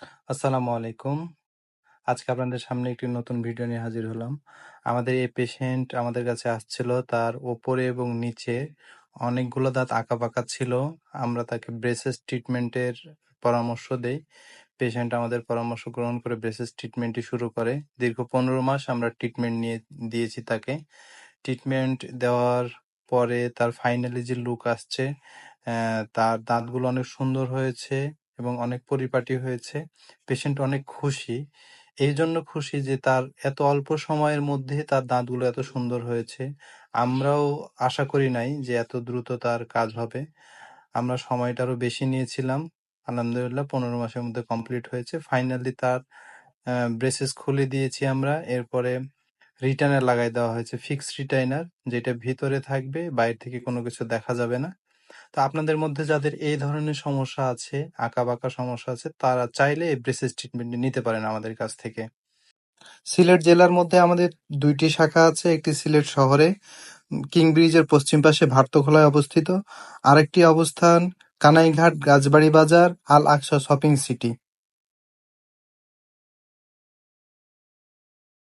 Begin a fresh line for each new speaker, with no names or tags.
আসসালামু আলাইকুম। আজকে আপনাদের সামনে একটি নতুন ভিডিও নিয়ে হাজির হলাম। আমাদের এই পেশেন্ট আমাদের কাছে আসছিল, তার উপরে এবং নিচে অনেকগুলো দাঁত আঁকাবাঁকা ছিল। আমরা তাকে ব্রেসেস ট্রিটমেন্টের পরামর্শ দেই। পেশেন্ট আমাদের পরামর্শ গ্রহণ করে ব্রেসেস ট্রিটমেন্টটি শুরু করে। দীর্ঘ ১৫ মাস আমরা ট্রিটমেন্ট দিয়েছি তাকে। ট্রিটমেন্ট দেওয়ার পরে তার ফাইনালি যে লুক আসছে, তার দাঁতগুলো অনেক সুন্দর হয়েছে এবং অনেক পরিপাটি হয়েছে। পেশেন্ট অনেক খুশি। এই জন্য খুশি যে তার এত অল্প সময়ের মধ্যে তার দাঁতগুলো এত সুন্দর হয়েছে। আমরাও আশা করি নাই যে এত দ্রুত তার কাজ হবে। আমরা সময়টা আরো বেশি নিয়েছিলাম। আলহামদুলিল্লাহ ১৫ মাসের মধ্যে কমপ্লিট হয়েছে। ফাইনালি তার ব্রেসেস খুলে দিয়েছি আমরা। এরপরে রিটাইনার লাগাই দেওয়া হয়েছে, ফিক্সড রিটাইনার, যেটা ভিতরে থাকবে, বাইরে থেকে কোনো কিছু দেখা যাবে না। তো আপনাদের মধ্যে যাদের এই ধরনের সমস্যা আছে, আঁকাবাঁকা সমস্যা আছে, তারা চাইলে এই ব্রেসেস ট্রিটমেন্টটি নিতে পারেন আমাদের কাছ থেকে। সিলেট জেলার মধ্যে আমাদের ২টি শাখা আছে। একটি সিলেট শহরে কিং ব্রিজের পশ্চিম পাশে ভারতখোলায় অবস্থিত। আরেকটি অবস্থান কানাইঘাট, রাজবাড়ী বাজার, আল আকসা শপিং সিটি।